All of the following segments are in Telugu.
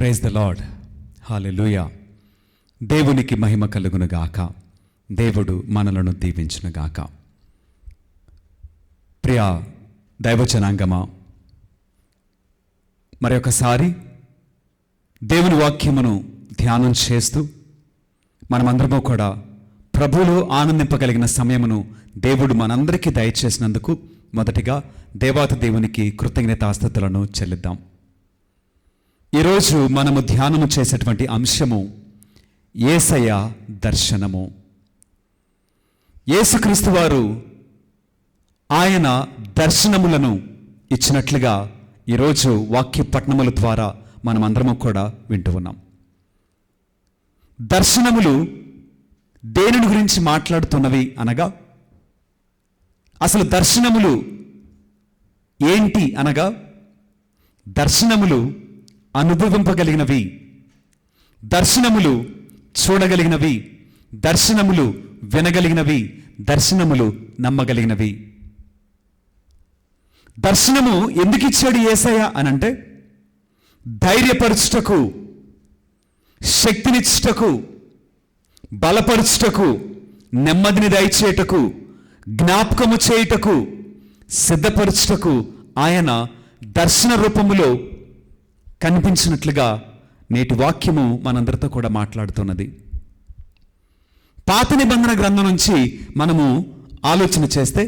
Praise the lord. హల్లెలూయా. దేవునికి మహిమ కలుగునుగాక. దేవుడు మనలను దీవించునుగాక. ప్రియ దైవజనాంగమా, మరొకసారి దేవుని వాక్యమును ధ్యానం చేస్తూ మనమందరము కూడా ప్రభువులో ఆనందింపగలిగిన సమయమును దేవుడు మనందరికీ దయచేసినందుకు మొదటిగా దేవాతి దేవునికి కృతజ్ఞతాస్తుతులను చెల్లిద్దాం. ఈరోజు మనము ధ్యానము చేసేటువంటి అంశము యేసయ్య దర్శనము. యేసుక్రీస్తు వారు ఆయన దర్శనములను ఇచ్చినట్లుగా ఈరోజు వాక్య పఠనముల ద్వారా మనమందరము కూడా వింటూ ఉన్నాం. దర్శనములు దేనిని గురించి మాట్లాడుతున్నవి అనగా, అసలు దర్శనములు ఏంటి అనగా, దర్శనములు అనుభవింపగలిగినవి, దర్శనములు చూడగలిగినవి, దర్శనములు వినగలిగినవి, దర్శనములు నమ్మగలిగినవి. దర్శనము ఎందుకు ఇచ్చాడు యేసయ్య అనంటే, ధైర్యపరచుటకు, శక్తినిచ్చుటకు, బలపరచుటకు, నెమ్మదిని దయచేయుటకు, జ్ఞాపకము చేయుటకు, సిద్ధపరచుటకు ఆయన దర్శన రూపములో కనిపించినట్లుగా నేటి వాక్యము మనందరితో కూడా మాట్లాడుతున్నది. పాత నిబంధన గ్రంథం నుంచి మనము ఆలోచన చేస్తే,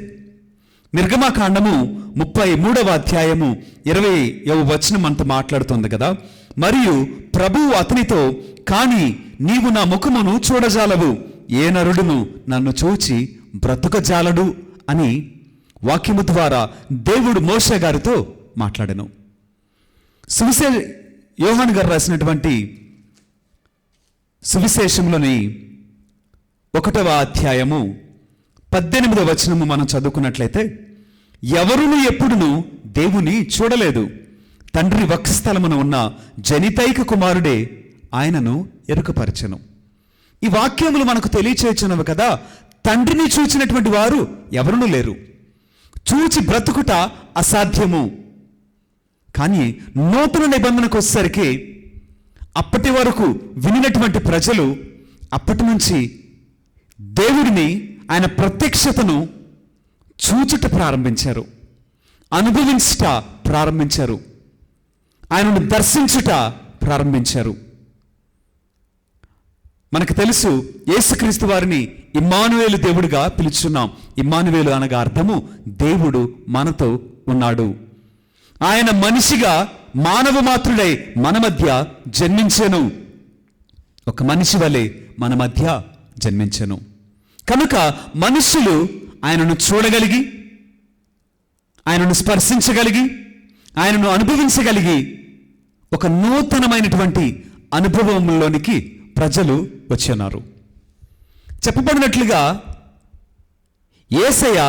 నిర్గమకాండము 33వ అధ్యాయము 20వ వచనం మనతో మాట్లాడుతుంది కదా. మరియు ప్రభువు అతనితో, కాని నీవు నా ముఖమును చూడజాలవు, ఏ నరుడును నన్ను చూచి బ్రతుకజాలడు అని వాక్యము ద్వారా దేవుడు మోషే గారితో మాట్లాడెను. యోహాను గారు రాసినటువంటి సువిశేషంలోని 1వ అధ్యాయము 18వ వచనము మనం చదువుకున్నట్లయితే, ఎవరును ఎప్పుడును దేవుని చూడలేదు, తండ్రి వక్షస్థలమున ఉన్న జనితైక కుమారుడే ఆయనను ఎరుకపరచెను. ఈ వాక్యములు మనకు తెలియచేయుచున్నవి కదా. తండ్రిని చూచినటువంటి వారు ఎవరునూ లేరు, చూచి బ్రతుకుట అసాధ్యము. కానీ నూతన నిబంధనకు వచ్చేసరికి అప్పటి వరకు వినినటువంటి ప్రజలు అప్పటి నుంచి దేవుడిని, ఆయన ప్రత్యక్షతను చూచుట ప్రారంభించారు, అనుభవించుట ప్రారంభించారు, ఆయనను దర్శించుట ప్రారంభించారు. మనకు తెలుసు, యేసుక్రీస్తు వారిని ఇమ్మానుయేలు దేవుడిగా పిలుచున్నాం. ఇమ్మానుయేలు అనగా అర్థము దేవుడు మనతో ఉన్నాడు. ఆయన మనిషిగా మానవ మాత్రుడై మన మధ్య జన్మించెను. ఒక మనిషి వలె మన మధ్య జన్మించెను. కనుక మనుషులు ఆయనను చూడగలిగి, ఆయనను స్పర్శించగలిగి, ఆయనను అనుభవించగలిగి ఒక నూతనమైనటువంటి అనుభవంలోనికి ప్రజలు వచ్చి ఉన్నారు. చెప్పబడినట్లుగా యేసయ్య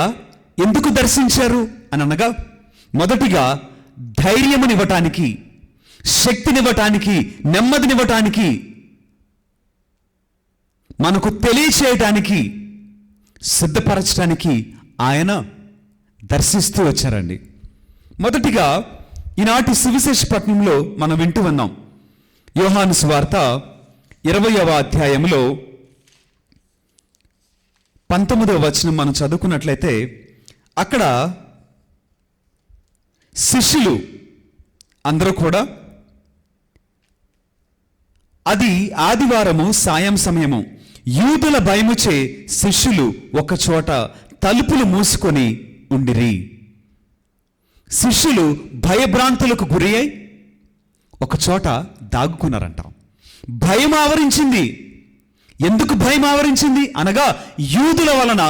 ఎందుకు దర్శించారు అని అనగా, మొదటిగా ధైర్యమునివ్వటానికి, శక్తినివ్వటానికి, నెమ్మదినివ్వటానికి, మనకు తెలియచేయటానికి, సిద్ధపరచడానికి ఆయన దర్శిస్తూ వచ్చారండి. మొదటిగా ఈనాటి సువిశేష పట్టణంలో మనం వింటూ ఉన్నాం. యోహాను సువార్త 20వ అధ్యాయంలో 19వ వచనం మనం చదువుకున్నట్లయితే, అక్కడ శిష్యులు అందరూ కూడా, అది ఆదివారము సాయం సమయము, యూదుల భయముచే శిష్యులు ఒక చోట తలుపులు మూసుకొని ఉండిరి. శిష్యులు భయభ్రాంతులకు గురి అయి ఒక చోట దాగుకున్నారంట. భయం ఆవరించింది. ఎందుకు భయం ఆవరించింది అనగా, యూదుల వలన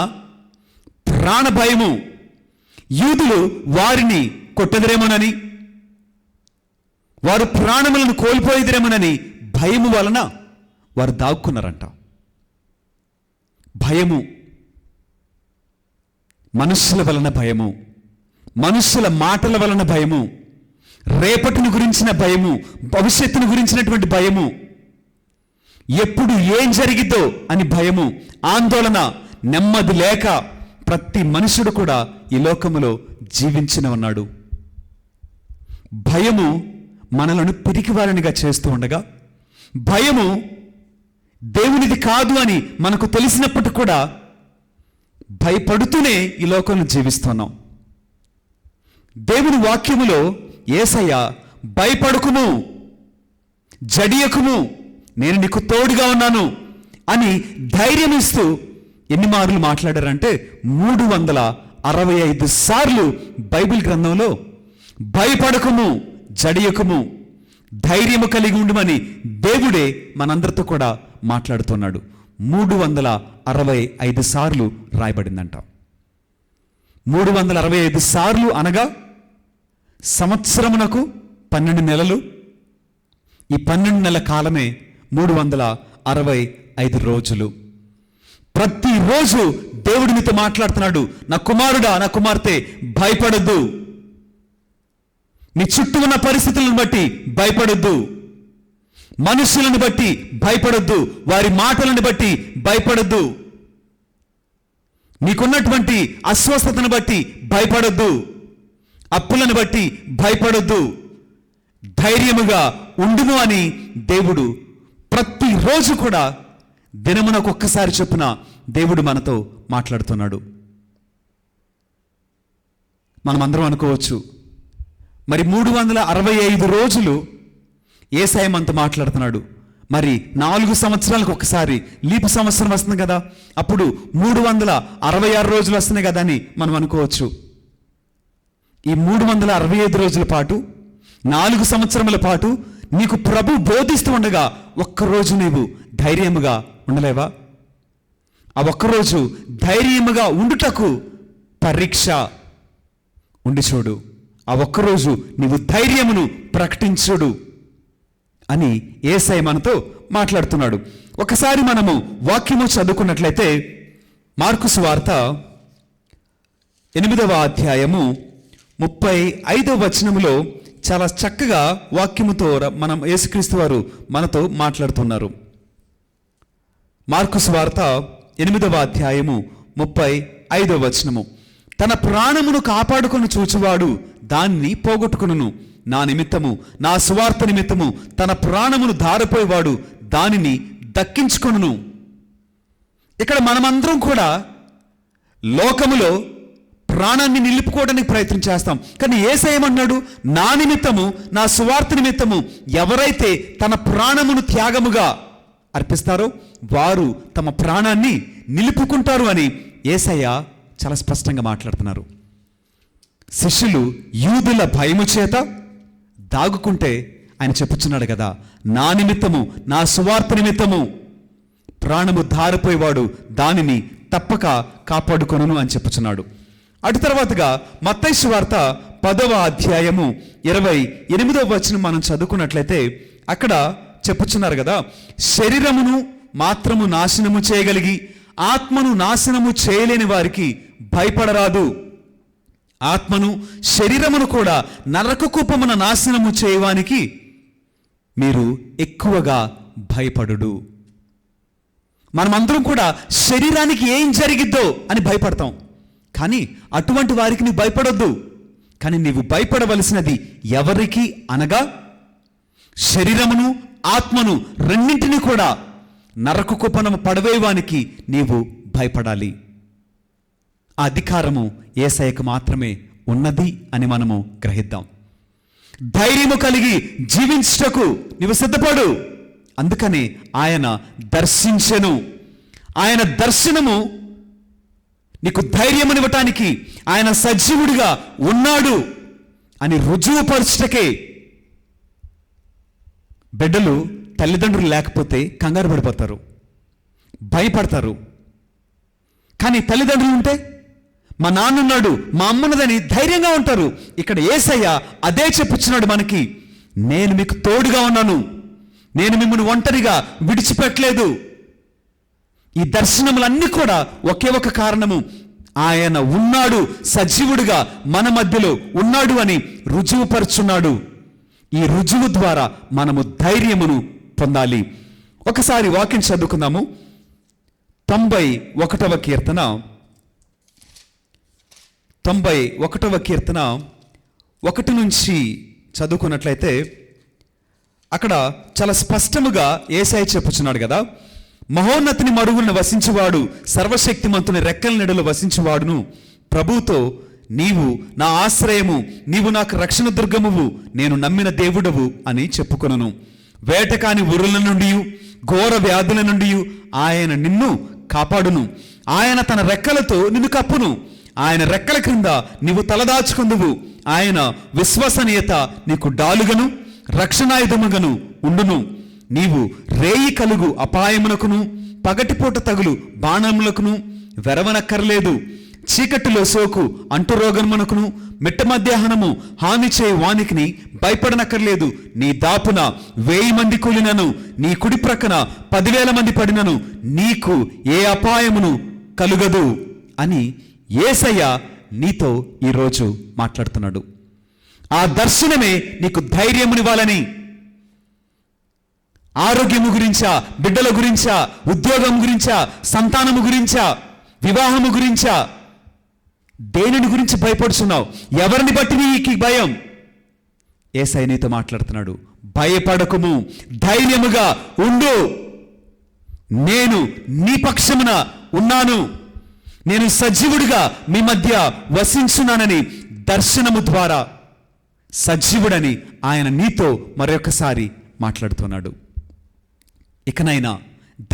ప్రాణ భయము. యూదులు వారిని కొట్టెదరేమోనని, వారు ప్రాణములను కోల్పోయేదిరేమోనని భయము వలన వారు దాక్కున్నారంట. భయము, మనుషుల వలన భయము, మనుషుల మాటల వలన భయము, రేపటిని గురించిన భయము, భవిష్యత్తును గురించినటువంటి భయము, ఎప్పుడు ఏం జరిగిద్దో అని భయము, ఆందోళన, నెమ్మది లేక ప్రతి మనుషుడు కూడా ఈ లోకములో జీవించిన ఉన్నాడు. భయము మనలను పిరికివారినిగా చేస్తూ ఉండగా, భయము దేవునిది కాదు అని మనకు తెలిసినప్పటికీ కూడా భయపడుతూనే ఈ లోకంలో జీవిస్తున్నాం. దేవుని వాక్యములో యేసయ్య భయపడకుము, జడియకుము, నేను నీకు తోడుగా ఉన్నాను అని ధైర్యం ఇస్తూ ఎన్ని మార్లు మాట్లాడారంటే 365 సార్లు బైబిల్ గ్రంథంలో భయపడకుము, జడియకుము, ధైర్యము కలిగి ఉండమని దేవుడే మనందరితో కూడా మాట్లాడుతున్నాడు. 365 సార్లు రాయబడిందంట. 365 సార్లు అనగా సంవత్సరమునకు 12 నెలలు. ఈ 12 నెలల కాలమే 365 రోజులు. ప్రతిరోజు దేవుడు నీతో మాట్లాడుతున్నాడు, నా కుమారుడా, నా కుమార్తె, భయపడద్దు. నీ చుట్టూ ఉన్న పరిస్థితులను బట్టి భయపడొద్దు, మనుషులను బట్టి భయపడొద్దు, వారి మాటలను బట్టి భయపడొద్దు, నీకున్నటువంటి అస్వస్థతను బట్టి భయపడొద్దు, అప్పులను బట్టి భయపడొద్దు, ధైర్యముగా ఉండుము అని దేవుడు ప్రతిరోజు కూడా దినమునకు ఒక్కసారి చొప్పున దేవుడు మనతో మాట్లాడుతున్నాడు. మనమందరం అనుకోవచ్చు, మరి 365 రోజులు యేసయ్య మనతో మాట్లాడుతున్నాడు, మరి 4 సంవత్సరాలకు ఒకసారి లీపు సంవత్సరం వస్తుంది కదా, అప్పుడు 366 రోజులు వస్తున్నాయి కదా అని మనం అనుకోవచ్చు. ఈ 365 రోజుల పాటు, 4 సంవత్సరముల పాటు నీకు ప్రభు బోధిస్తూ ఉండగా ఒక్కరోజు నీవు ధైర్యముగా ఉండలేవా? ఆ ఒక్కరోజు ధైర్యముగా ఉండుటకు పరీక్ష ఉండి చూడు. ఆ ఒక్కరోజు నీవు ధైర్యమును ప్రకటించుడు అని యేసయ్య మనతో మాట్లాడుతున్నాడు. ఒకసారి మనము వాక్యము చదువుకున్నట్లయితే మార్కు సువార్త 8వ అధ్యాయము 35వ వచనములో చాలా చక్కగా వాక్యముతో మనం యేసుక్రీస్తు వారు మనతో మాట్లాడుతున్నారు. మార్కు సువార్త 8వ అధ్యాయము 35వ వచనము, తన ప్రాణమును కాపాడుకొని చూచువాడు దాన్ని పోగొట్టుకును, నా నిమిత్తము, నా సువార్త నిమిత్తము తన ప్రాణమును ధారపోయేవాడు దానిని దక్కించుకొనును. ఇక్కడ మనమందరం కూడా లోకములో ప్రాణాన్ని నిలుపుకోవడానికి ప్రయత్నం చేస్తాం. కానీ యేసయ్య ఏమన్నాడు? నా నిమిత్తము, నా సువార్త నిమిత్తము ఎవరైతే తన ప్రాణమును త్యాగముగా అర్పిస్తారో వారు తమ ప్రాణాన్ని నిలుపుకుంటారు అని యేసయ్య చాలా స్పష్టంగా మాట్లాడుతున్నారు. శిష్యులు యూదుల భయము చేత దాగుకుంటే ఆయన చెప్పుచున్నాడు కదా, నా నిమిత్తము, నా సువార్త నిమిత్తము ప్రాణము ధారిపోయేవాడు దానిని తప్పక కాపాడుకొనును అని చెప్పుచున్నాడు. అటు తర్వాతగా మత్తయి సువార్త 10వ అధ్యాయము 28వ వచనం మనం చదువుకున్నట్లయితే అక్కడ చెప్పుచున్నారు కదా, శరీరమును మాత్రము నాశనము చేయగలిగి ఆత్మను నాశనము చేయలేని వారికి భయపడరాదు. ఆత్మను శరీరమును కూడా నరక కూపమున నాశనము చేయవానికి మీరు ఎక్కువగా భయపడుడు. మనమందరం కూడా శరీరానికి ఏం జరిగిద్దో అని భయపడతాం, కానీ అటువంటి వారికి నీవు భయపడొద్దు. కానీ నీవు భయపడవలసినది ఎవరికి అనగా శరీరమును ఆత్మను రెండింటినీ కూడా నరక కూపమున పడవేయవానికి నీవు భయపడాలి. ఆ అధికారము యేసయ్యకు మాత్రమే ఉన్నది అని మనము గ్రహిద్దాం. ధైర్యము కలిగి జీవించుటకు నీవు సిద్ధపడు. అందుకని ఆయన దర్శించెను. ఆయన దర్శనము నీకు ధైర్యమునివ్వటానికి ఆయన సజీవుడిగా ఉన్నాడు అని రుజువుపరచుటకే. బిడ్డలు తల్లిదండ్రులు లేకపోతే కంగారు పడిపోతారు, భయపడతారు. కానీ తల్లిదండ్రులు ఉంటే, మా నాన్నున్నాడు, మా అమ్మన్నదని ధైర్యంగా ఉంటారు. ఇక్కడ యేసయ్య అదే చెప్పుచున్నాడు మనకి, నేను మీకు తోడుగా ఉన్నాను, నేను మిమ్మల్ని ఒంటరిగా విడిచిపెట్టలేదు. ఈ దర్శనములన్నీ కూడా ఒకే ఒక కారణము, ఆయన ఉన్నాడు, సజీవుడిగా మన మధ్యలో ఉన్నాడు అని రుజువుపరుచున్నాడు. ఈ రుజువు ద్వారా మనము ధైర్యమును పొందాలి. ఒకసారి వాక్యం చదువుకుందాము. 91వ కీర్తన 1 నుంచి చదువుకున్నట్లయితే అక్కడ చాలా స్పష్టముగా యేసయ్య చెప్పుచున్నాడు కదా, మహోన్నతిని మడుగులను వసించువాడు, సర్వశక్తిమంతుని రెక్కల నెడలు వసించువాడును ప్రభువుతో, నీవు నా ఆశ్రయము, నీవు నాకు రక్షణ దుర్గమువు, నేను నమ్మిన దేవుడవు అని చెప్పుకొనును. వేటకాని ఉరుల నుండి, ఘోర వ్యాధుల నుండి ఆయన నిన్ను కాపాడును. ఆయన తన రెక్కలతో నిన్ను కప్పును. ఆయన రెక్కల క్రింద నీవు తలదాచుకుందువు. ఆయన విశ్వసనీయత నీకు డాలుగను రక్షణాయుధముగను ఉండును. నీవు రేయి కలుగు అపాయమునకును పగటిపూట తగులు బాణములకును వెరవనక్కర్లేదు. చీకటిలో సోకు అంటురోగమునకును మిట్ట మధ్యాహ్నము హాని చేయి వానికిని భయపడనక్కర్లేదు. నీ దాపున 1000 మంది కూలినను, నీ కుడి ప్రక్కన 10,000 మంది పడినను నీకు ఏ అపాయమును కలుగదు అని యేసయ్య నీతో ఈరోజు మాట్లాడుతున్నాడు. ఆ దర్శనమే నీకు ధైర్యమునివ్వాలని. ఆరోగ్యము గురించా, బిడ్డల గురించా, ఉద్యోగం గురించా, సంతానము గురించా, వివాహము గురించా, దేనిని గురించి భయపడుతున్నావు? ఎవరిని బట్టి నీకు భయం? యేసయ్య నీతో మాట్లాడుతున్నాడు. భయపడకుము, ధైర్యముగా ఉండు. నేను నీ పక్షమున ఉన్నాను. నేను సజీవుడిగా మీ మధ్య వసించున్నానని దర్శనము ద్వారా సజీవుడని ఆయన నీతో మరొకసారి మాట్లాడుతున్నాడు. ఇకనైనా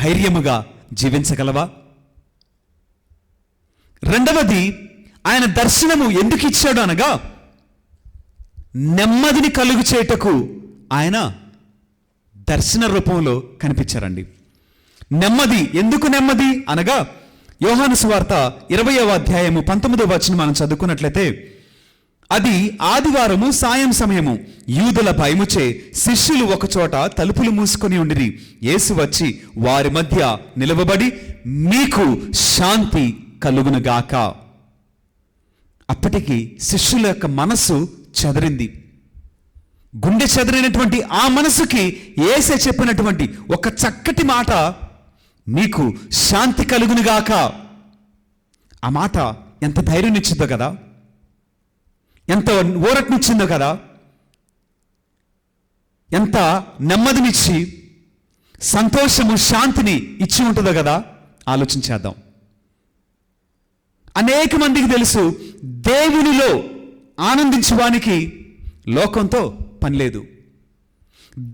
ధైర్యముగా జీవించగలవా? రెండవది, ఆయన దర్శనము ఎందుకు ఇచ్చాడు అనగా, నెమ్మదిని కలుగు చేయుటకు ఆయన దర్శన రూపంలో కనిపించారండి. నెమ్మది, ఎందుకు నెమ్మది అనగా, యోహాను సువార్త 20వ అధ్యాయము 19వ వచనం మనం చదువుకున్నట్లయితే, అది ఆదివారము సాయం సమయము, యూదుల భయముచే శిష్యులు ఒకచోట తలుపులు మూసుకొని ఉండిరి. యేసు వచ్చి వారి మధ్య నిలవబడి, మీకు శాంతి కలుగునుగాక. అప్పటికి శిష్యుల యొక్క మనస్సు చెదరింది. గుండె చెదరినటువంటి ఆ మనసుకి యేసే చెప్పినటువంటి ఒక చక్కటి మాట, మీకు శాంతి కలుగునుగాక. ఆ మాట ఎంత ధైర్యం ఇచ్చిందో కదా, ఎంత ఊరటనిచ్చిందో కదా, ఎంత నెమ్మదినిచ్చి సంతోషము శాంతిని ఇచ్చి ఉంటుందో కదా. ఆలోచించేద్దాం. అనేక మందికి తెలుసు, దేవునిలో ఆనందించువానికి లోకంతో పని లేదు.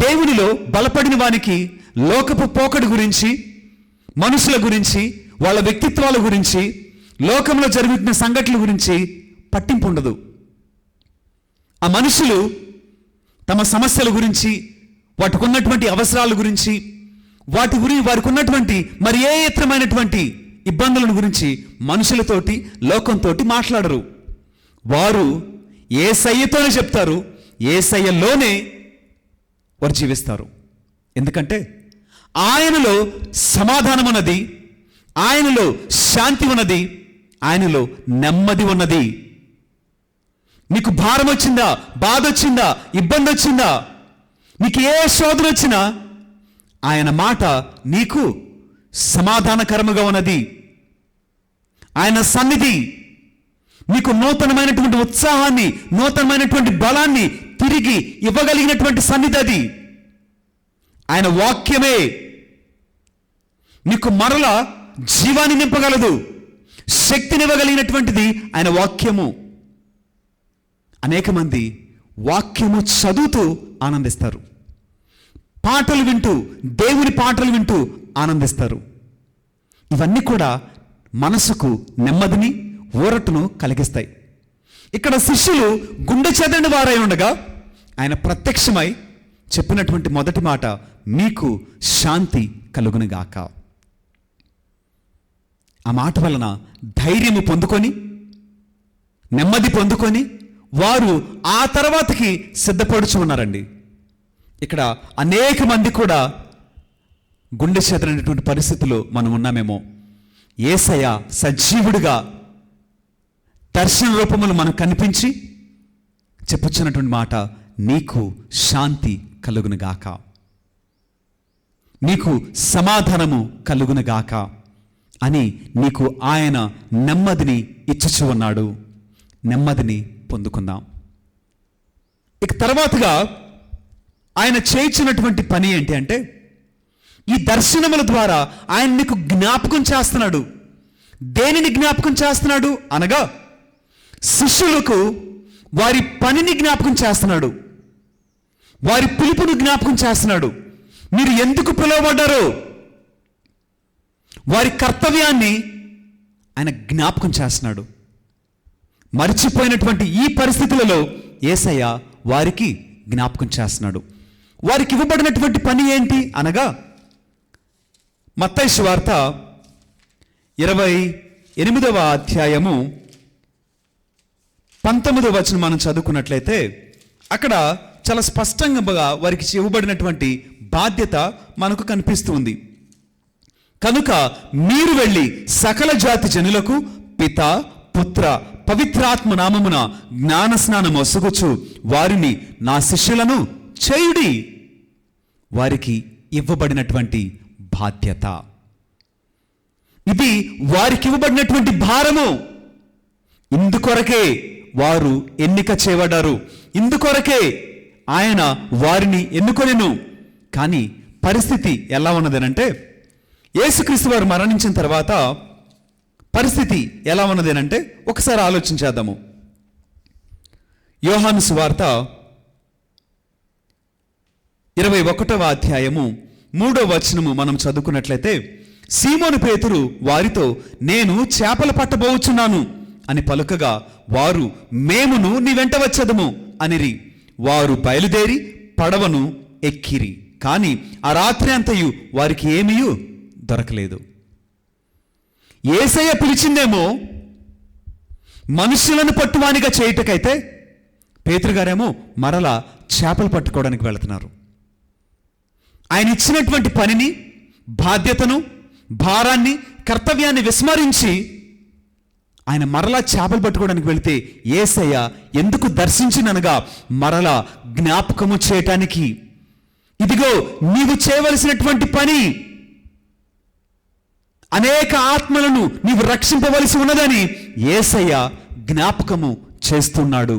దేవునిలో బలపడిన వానికి లోకపు పోకడి గురించి, మనుషుల గురించి, వాళ్ళ వ్యక్తిత్వాల గురించి, లోకంలో జరుగుతున్న సంఘటనల గురించి పట్టింపు ఉండదు. ఆ మనుషులు తమ సమస్యల గురించి, వాటికి ఉన్నటువంటి అవసరాల గురించి, వారికి ఉన్నటువంటి మరి ఏ ఇతరమైనటువంటి ఇబ్బందుల గురించి మనుషులతోటి, లోకంతో మాట్లాడరు. వారు యేసయ్యతోనే చెప్తారు, యేసయ్యలోనే వారు జీవిస్తారు. ఎందుకంటే ఆయనలో సమాధానం ఉన్నది, ఆయనలో శాంతి ఉన్నది, ఆయనలో నెమ్మది ఉన్నది. నీకు భారం వచ్చిందా, బాధ వచ్చిందా, ఇబ్బంది వచ్చిందా, నీకు ఏ శోధన వచ్చినా ఆయన మాట నీకు సమాధానకరముగా ఉన్నది. ఆయన సన్నిధి నీకు నూతనమైనటువంటి ఉత్సాహాన్ని, నూతనమైనటువంటి బలాన్ని తిరిగి ఇవ్వగలిగినటువంటి సన్నిధి అది. ఆయన వాక్యమే నీకు మరల జీవాన్ని నింపగలదు, శక్తినివ్వగలిగినటువంటిది ఆయన వాక్యము. అనేక మంది వాక్యము చదువుతూ ఆనందిస్తారు, పాటలు వింటూ, దేవుని పాటలు వింటూ ఆనందిస్తారు. ఇవన్నీ కూడా మనసుకు నెమ్మదిని, ఊరటను కలిగిస్తాయి. ఇక్కడ శిష్యులు గుండె చెదరిన వారై ఉండగా ఆయన ప్రత్యక్షమై చెప్పినటువంటి మొదటి మాట, మీకు శాంతి కలుగునుగాక. ఆ మాట వలన ధైర్యము పొందుకొని, నెమ్మది పొందుకొని వారు ఆ తర్వాతకి సిద్ధపడుచు ఉన్నారండి. ఇక్కడ అనేక మంది కూడా గుండె చెదరైనటువంటి పరిస్థితుల్లో మనం ఉన్నామేమో. యేసయ్య సజీవుడిగా దర్శన రూపములు మనకు కనిపించి చెప్పుచున్నటువంటి మాట, నీకు శాంతి కలుగునుగాక, నీకు సమాధానము కలుగునుగాక అని నీకు ఆయన నెమ్మదిని ఇచ్చుచు ఉన్నాడు. నెమ్మదిని పొందుకుందాం. ఇక తర్వాతగా ఆయన చేయించినటువంటి పని ఏంటి అంటే, ఈ దర్శనముల ద్వారా ఆయన నీకు జ్ఞాపకం చేస్తున్నాడు. దేనిని జ్ఞాపకం చేస్తున్నాడు అనగా, శిష్యులకు వారి పనిని జ్ఞాపకం చేస్తున్నాడు, వారి పిలుపును జ్ఞాపకం చేస్తున్నాడు. మీరు ఎందుకు పిలువబడ్డారో వారి కర్తవ్యాన్ని ఆయన జ్ఞాపకం చేస్తున్నాడు. మర్చిపోయినటువంటి ఈ పరిస్థితులలో యేసయ్య వారికి జ్ఞాపకం చేస్తున్నాడు. వారికి ఇవ్వబడినటువంటి పని ఏంటి అనగా, మత్తయి సువార్త 28వ అధ్యాయము 19వ వచనం మనం చదువుకున్నట్లయితే, అక్కడ చాలా స్పష్టంగా వారికి ఇవ్వబడినటువంటి బాధ్యత మనకు కనిపిస్తుంది. కనుక మీరు వెళ్ళి సకల జాతి జనులకు పిత పుత్ర పవిత్రాత్మ నామమున జ్ఞాన స్నానం ఒసగుచు వారిని నా శిష్యులను చేయుడి. వారికి ఇవ్వబడినటువంటి బాధ్యత ఇది, వారికి ఇవ్వబడినటువంటి భారము. ఇందుకొరకే వారు ఎన్నిక చేయబడ్డారు, ఇందుకొరకే ఆయన వారిని ఎన్నుకొనెను. కానీ పరిస్థితి ఎలా ఉన్నదేనంటే, యేసుక్రీస్తు వారు మరణించిన తర్వాత పరిస్థితి ఎలా ఉన్నదేనంటే, ఒకసారి ఆలోచించేద్దాము. యోహాను సువార్త 21వ అధ్యాయము 3వ వచనము మనం చదువుకున్నట్లయితే, సీమోను పేతురు వారితో, నేను చేపలు పట్టబోచున్నాను అని పలుకగా, వారు మేమును నీ వెంట వచ్చేదము అనిరి. వారు బయలుదేరి పడవను ఎక్కిరి. కానీ ఆ రాత్రి అంతయు వారికి ఏమీ దొరకలేదు. యేసయ్య పిలిచిందేమో మనుషులను పట్టువానిగా చేయుటకైతే, పేతురు గారేమో మరలా చేపలు పట్టుకోవడానికి వెళుతున్నారు. ఆయన ఇచ్చినటువంటి పనిని, బాధ్యతను, భారాన్ని, కర్తవ్యాన్ని విస్మరించి ఆయన మరలా చేపలు పట్టుకోవడానికి వెళితే, యేసయ్య ఎందుకు దర్శించిననగా మరలా జ్ఞాపకము చేయటానికి, ఇదిగో నీవు చేయవలసినటువంటి పని, అనేక ఆత్మలను నీవు రక్షింపవలసి ఉన్నదని యేసయ్య జ్ఞాపకము చేస్తున్నాడు.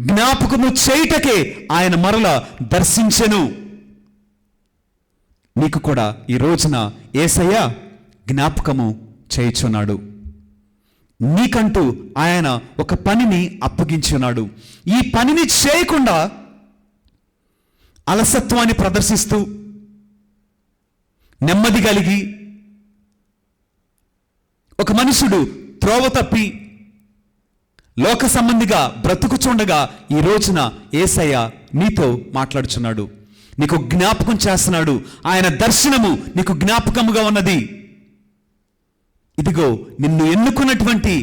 జ్ఞాపకము చేయుటకే ఆయన మరల దర్శించెను. నీకు కూడా ఈ రోజున యేసయ్య జ్ఞాపకము చేయుచున్నాడు. నీకంటూ ఆయన ఒక పనిని అప్పగించున్నాడు. ఈ పనిని చేయకుండా అలసత్వాన్ని ప్రదర్శిస్తూ, నెమ్మది కలిగి ఒక మనుషుడు త్రోవ తప్పి లోక సంబంధిగా బ్రతుకుచుండగా ఈ రోజున యేసయ్య నీతో మాట్లాడుచున్నాడు, నీకు జ్ఞాపకం చేస్తున్నాడు. ఆయన దర్శనము నీకు జ్ఞాపకముగా ఉన్నది. ఇదిగో నిన్ను ఎన్నుకున్నటువంటి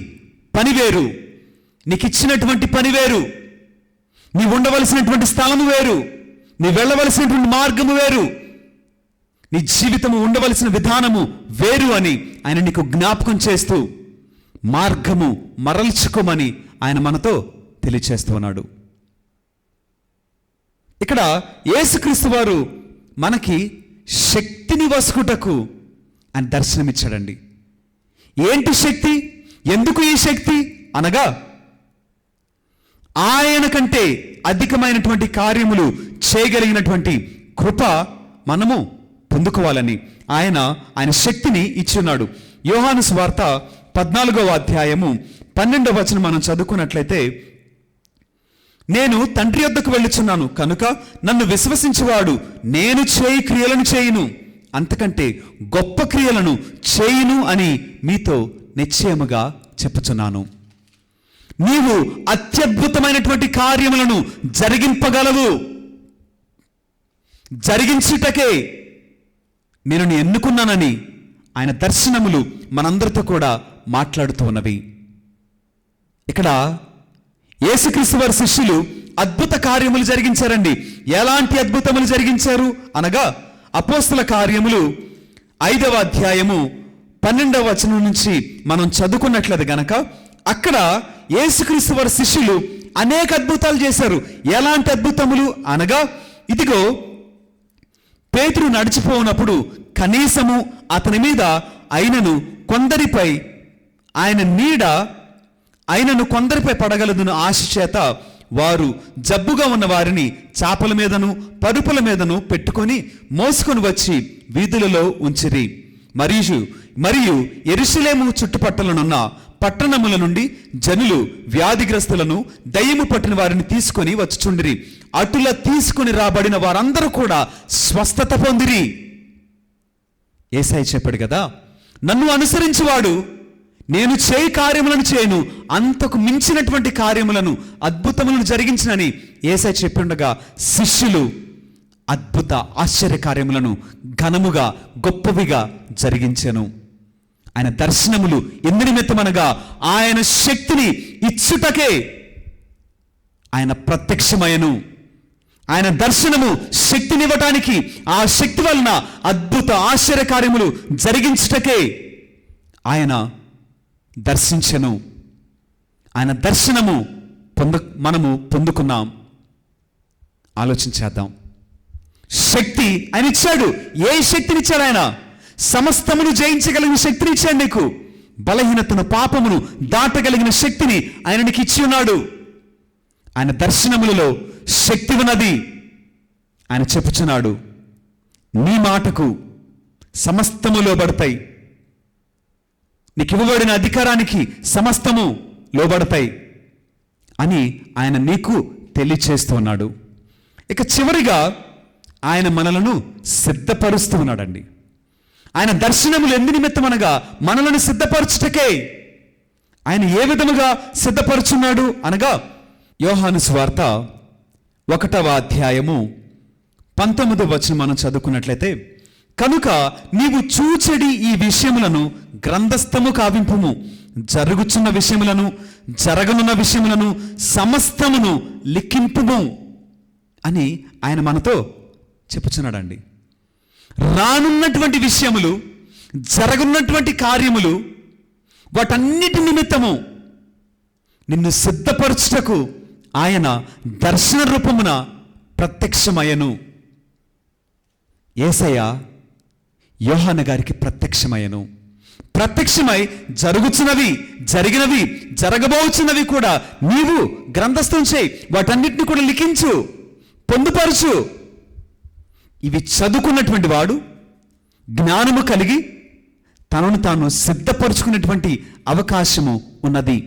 పని వేరు, నీకు ఇచ్చినటువంటి పని వేరు, నీ ఉండవలసినటువంటి స్థలము వేరు, నీ వెళ్ళవలసినటువంటి మార్గము వేరు, నీ జీవితము ఉండవలసిన విధానము వేరు అని ఆయన నీకు జ్ఞాపకం చేస్తూ మార్గము మరల్చుకోమని ఆయన మనతో తెలియచేస్తూ ఉన్నాడు. ఇక్కడ యేసుక్రీస్తు వారు మనకి శక్తిని వసుకుటకు ఆయన దర్శనమిచ్చాడండి. ఏంటి శక్తి? ఎందుకు ఈ శక్తి అనగా, ఆయన కంటే అధికమైనటువంటి కార్యములు చేయగలిగినటువంటి కృప మనము పొందుకోవాలని ఆయన శక్తిని ఇచ్చున్నాడు. యోహాను సువార్త 14వ అధ్యాయము 12వ వచనం మనం చదువుకున్నట్లయితే, నేను తండ్రి యొద్దకు వెళ్ళుచున్నాను కనుక నన్ను విశ్వసించువాడు నేను చేయి క్రియలను చేయును, అంతకంటే గొప్ప క్రియలను చేయును అని మీతో నిశ్చయముగా చెప్పుచున్నాను. నీవు అత్యద్భుతమైనటువంటి కార్యములను జరిగింపగలవు. జరిగించుటకే నేను నీ ఎన్నుకున్నానని ఆయన దర్శనములు మనందరితో కూడా మాట్లాడుతూ ఉన్నవి. ఇక్కడ యేసుక్రీస్తు వారి శిష్యులు అద్భుత కార్యములు జరిగించారండి. ఎలాంటి అద్భుతములు జరిగించారు అనగా, అపోస్తల కార్యములు 5వ అధ్యాయము 12వ వచనం నుంచి మనం చదువుకున్నట్లయితే గనక, అక్కడ యేసుక్రీస్తు వారి శిష్యులు అనేక అద్భుతాలు చేశారు. ఎలాంటి అద్భుతములు అనగా, ఇదిగో పేతురు నడిచిపోయినప్పుడు కనీసము అతని మీద అయినను కొందరిపై పడగలదును ఆశ చేత వారు జబ్బుగా ఉన్న వారిని చాపల మీదను పరుపుల మీదను పెట్టుకొని మోసుకొని వచ్చి వీధులలో ఉంచిరి. మరియు యెరూషలేము చుట్టుపక్కలనున్న పట్టణముల నుండి జనులు వ్యాధిగ్రస్తులను దయ్యము పట్టిన వారిని తీసుకొని వచ్చుచుండిరి. అటులా తీసుకొని రాబడిన వారందరూ కూడా స్వస్థత పొందిరి. యేసయ్య చెప్పాడు కదా, నన్ను అనుసరించువాడు నేను చేయి కార్యములను చేయను, అంతకు మించినటువంటి కార్యములను అద్భుతములను జరిగించినని యేసయ్య చెప్పిండగా శిష్యులు అద్భుత ఆశ్చర్య కార్యములను ఘనముగా గొప్పవిగా జరిగించెను. ఆయన దర్శనములు ఎందు నిమిత్తమనగా ఆయన శక్తిని ఇచ్చుటకే ఆయన ప్రత్యక్షమయను. ఆయన దర్శనము శక్తినివ్వటానికి, ఆ శక్తి వలన అద్భుత ఆశ్చర్య కార్యములు జరిగించుటకే ఆయన దర్శించెను. ఆయన దర్శనము మనము పొందుకున్నాం. ఆలోచించేద్దాం. శక్తి ఆయన ఇచ్చాడు. ఏ శక్తినిచ్చాడు? ఆయన సమస్తమును జయించగలిగిన శక్తిని ఇచ్చాడు నీకు. బలహీనతను, పాపమును దాటగలిగిన శక్తిని ఆయన నీకు ఇచ్చి ఉన్నాడు. ఆయన దర్శనములలో శక్తి ఉన్నది. ఆయన చెప్పుచున్నాడు, నీ మాటకు సమస్తము లోబడతాయి, నీకు ఇవ్వబడిన అధికారానికి సమస్తము లోబడతాయి అని ఆయన నీకు తెలియచేస్తూ ఉన్నాడు. ఇక చివరిగా ఆయన మనలను సిద్ధపరుస్తూ ఉన్నాడండి. ఆయన దర్శనములు ఎందు నిమిత్తమనగా మనలను సిద్ధపరచుటకే. ఆయన ఏ విధముగా సిద్ధపరుచున్నాడు అనగా, యోహాను సువార్త 1వ అధ్యాయము 19వ వచనం మనం చదువుకున్నట్లయితే, కనుక నీవు చూచెడి ఈ విషయములను గ్రంథస్థము కావింపుము, జరుగుచున్న విషయములను జరగనున్న విషయములను సమస్తమును లిఖింపుము అని ఆయన మనతో చెప్పుచున్నాడండి. రానున్నటువంటి విషయములు, జరగనున్నటువంటి కార్యములు, వాటన్నిటి నిమిత్తము నిన్ను సిద్ధపరచుటకు ఆయన దర్శన రూపమున ప్రత్యక్షమయ్యను. యేసయ్య యోహాను గారికి ప్రత్యక్షమయ్యను. ప్రత్యక్షమై జరుగుచున్నవి, జరిగినవి, జరగబోచున్నవి కూడా నీవు గ్రంథస్థం చేయి, వాటన్నిటిని కూడా లిఖించు, పొందుపరచు. ఇవి చదువుకున్నటువంటి వాడు జ్ఞానము కలిగి తనను తాను సిద్ధపరచుకునేటువంటి అవకాశము ఉన్నది.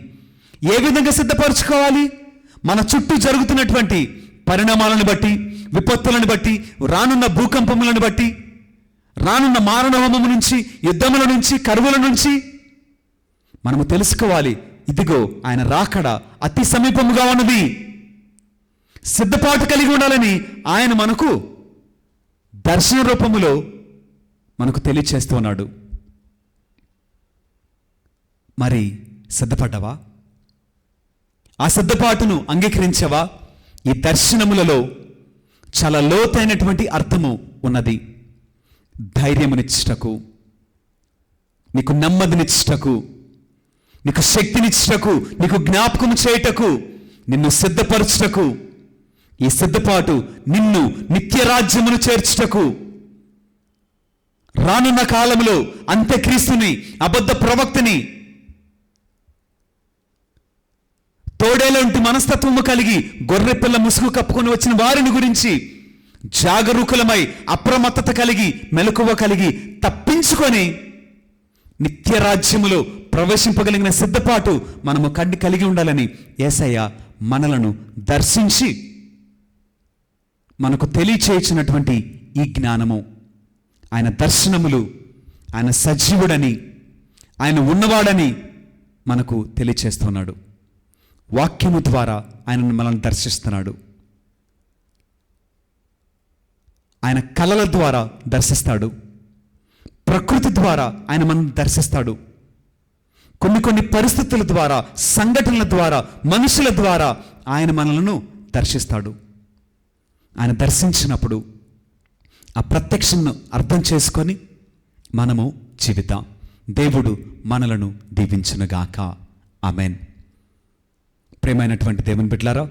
ఏ విధంగా సిద్ధపరచుకోవాలి? మన చుట్టూ జరుగుతున్నటువంటి పరిణామాలను బట్టి, విపత్తులను బట్టి, రానున్న భూకంపములను బట్టి, రానున్న మారణహోమము నుంచి, యుద్ధముల నుంచి, కరువుల నుంచి మనము తెలుసుకోవాలి. ఇదిగో ఆయన రాకడ అతి సమీపముగా ఉన్నది. సిద్ధపాటు కలిగి ఉండాలని ఆయన మనకు దర్శన రూపములో మనకు తెలియచేస్తూ ఉన్నాడు. మరి సిద్ధపడ్డావా? ఆ సిద్ధపాటును అంగీకరించావా? ఈ దర్శనములలో చాలా లోతైనటువంటి అర్థము ఉన్నది. ధైర్యమునిచ్చుటకు, నీకు నెమ్మదినిచ్చుటకు, నీకు శక్తినిచ్చుటకు, నీకు జ్ఞాపకము చేయుటకు, నిన్ను సిద్ధపరచుటకు, ఈ సిద్ధపాటు నిన్ను నిత్యరాజ్యమును చేర్చుటకు, రానున్న కాలంలో అంత్యక్రీస్తుని, అబద్ధ ప్రవక్తని, తోడేలాంటి మనస్తత్వము కలిగి గొర్రెపిల్ల ముసుగు కప్పుకొని వచ్చిన వారిని గురించి జాగరూకులమై అప్రమత్తత కలిగి, మెలకువ కలిగి, తప్పించుకొని నిత్యరాజ్యములో ప్రవేశింపగలిగిన సిద్ధపాటు మనము కలిగి ఉండాలని యేసయ్య మనలను దర్శించి మనకు తెలియచేయించినటువంటి ఈ జ్ఞానము, ఆయన దర్శనములు, ఆయన సజీవుడని, ఆయన ఉన్నవాడని మనకు తెలియచేస్తున్నాడు. వాక్యము ద్వారా ఆయన మనల్ని దర్శిస్తున్నాడు. ఆయన కళల ద్వారా దర్శిస్తాడు. ప్రకృతి ద్వారా ఆయన మనల్ని దర్శిస్తాడు. కొన్ని పరిస్థితుల ద్వారా, సంఘటనల ద్వారా, మనుషుల ద్వారా ఆయన మనలను దర్శిస్తాడు. ఆయన దర్శించినప్పుడు ఆ ప్రత్యక్షను అర్థం చేసుకొని మనము జీవితాం. దేవుడు మనలను దీవించునుగాక. ఆమేన్. ప్రేమైనటువంటి దేవుని బిడ్డలారా,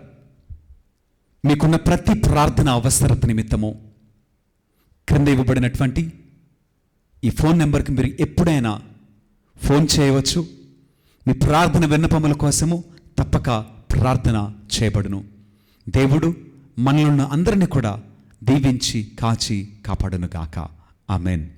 మీకున్న ప్రతి ప్రార్థన అవసరత నిమిత్తము క్రింద ఇవ్వబడినటువంటి ఈ ఫోన్ నెంబర్కి మీరు ఎప్పుడైనా ఫోన్ చేయవచ్చు. మీ ప్రార్థన విన్నపముల కోసము తప్పక ప్రార్థన చేయబడును. దేవుడు మనలో అందరినీ కూడా దీవించి కాచి కాపాడునుగాక. ఆమెన్.